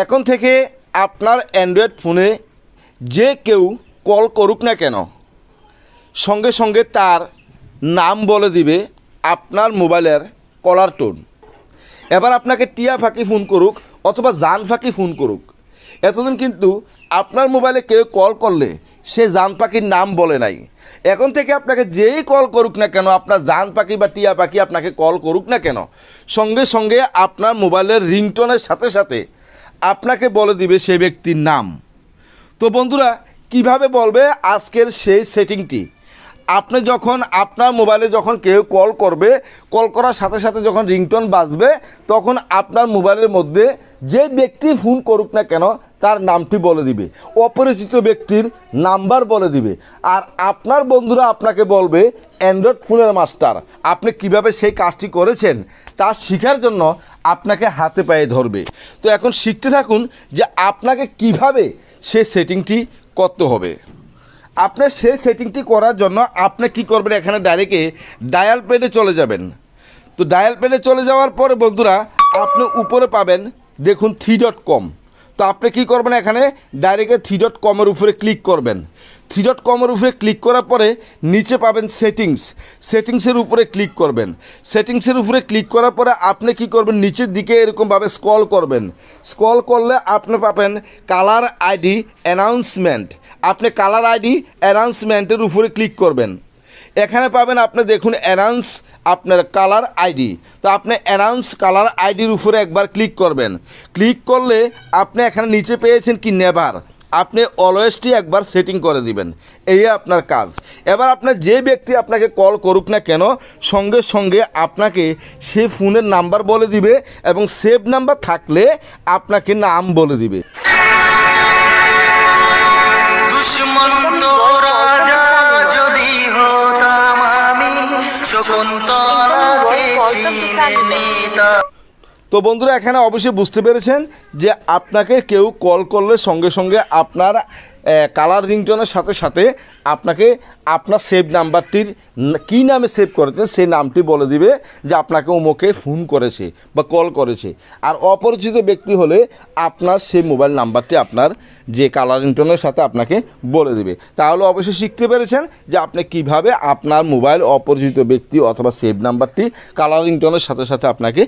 এখন থেকে আপনার অ্যান্ড্রয়েড ফোনে যে কেউ কল করুক না কেন সঙ্গে সঙ্গে তার নাম বলে দিবে আপনার মোবাইলের কলার টোন। এবার আপনাকে টিয়া ফাঁকি ফোন করুক অথবা জান ফাঁকি ফোন করুক, এতদিন কিন্তু আপনার মোবাইলে কেউ কল করলে সে জান পাখির নাম বলে নাই। এখন থেকে আপনাকে যেই কল করুক না কেন, আপনার জান পাখি বা টিয়া পাখি আপনাকে কল করুক না কেন, সঙ্গে সঙ্গে আপনার মোবাইলের রিংটোনের সাথে সাথে আপনাকে বলে দিবে সেই ব্যক্তির নাম। তো বন্ধুরা, কিভাবে বলবে আজকের সেই সেটিংটি? আপনি যখন আপনার মোবাইলে যখন কেউ কল করবে, কল করার সাথে সাথে যখন রিংটোন বাজবে, তখন আপনার মোবাইলের মধ্যে যে ব্যক্তি ফোন করুক না কেন তার নামটি বলে দিবে, অপরিচিত ব্যক্তির নাম্বার বলে দিবে। আর আপনার বন্ধুরা আপনাকে বলবে অ্যান্ড্রয়েড ফোনের মাস্টার। আপনি কিভাবে সেই কাজটি করেছেন তা শেখার জন্য আপনাকে হাতে পায়ে ধরবে। তো এখন শিখতে থাকুন যে আপনাকে কিভাবে সেই সেটিংটি করতে হবে। আপনার সেই সেটিংটি করার জন্য আপনি কি করবেন, এখানে ডাইরেক্টে ডায়াল প্যাডে চলে যাবেন। তো ডায়াল প্যাডে চলে যাওয়ার পরে বন্ধুরা আপনি উপরে পাবেন দেখুন 3.com। তো আপনি কি করবেন, এখানে ডাইরেক্টে 3.com-এর উপরে ক্লিক করবেন। 3.com-এর উপরে ক্লিক করার পরে নিচে পাবেন সেটিংসের উপরে ক্লিক করবেন। সেটিংসের উপরে ক্লিক করার পরে আপনি কি করবেন, নিচের দিকে এরকমভাবে স্ক্রল করবেন। স্ক্রল করলে আপনি পাবেন কালার আইডি অ্যানাউন্সমেন্ট। আপনি কালার আইডি অ্যানাউন্সমেন্টের উপরে ক্লিক করবেন। এখানে পাবেন আপনি দেখুন অ্যানাউন্স আপনার কালার আইডি। তো আপনি অ্যানাউন্স কালার আইডির উপরে একবার ক্লিক করবেন। ক্লিক করলে আপনি এখানে নিচে পেয়েছেন কি নেভার, আপনি অলওয়েজটি একবার সেটিং করে দিবেন। এই আপনার কাজ। এবার আপনার যে ব্যক্তি আপনাকে কল করুক না কেন সঙ্গে সঙ্গে আপনাকে সে ফোনের নাম্বার বলে দিবে এবং সেভ নাম্বার থাকলে আপনাকে নাম বলে দিবে। তো বন্ধুরা, এখানে অবশ্যই বুঝতে পেরেছেন যে আপনাকে কেউ কল করলে সঙ্গে সঙ্গে আপনার কালার রিংটোনের সাথে সাথে আপনাকে আপনার সেভ নাম্বারটির কী নামে সেভ করেছেন সেই নামটি বলে দিবে যে আপনাকে অমুকে ফোন করেছে বা কল করেছে। আর অপরিচিত ব্যক্তি হলে আপনার সেই মোবাইল নাম্বারটি আপনার যে কালার রিংটোনের সাথে আপনাকে বলে দিবে। তাহলে অবশ্যই শিখতে পেরেছেন যে আপনি কিভাবে আপনার মোবাইল অপরিচিত ব্যক্তি অথবা সেভ নাম্বারটি কালার রিংটোনের সাথে সাথে আপনাকে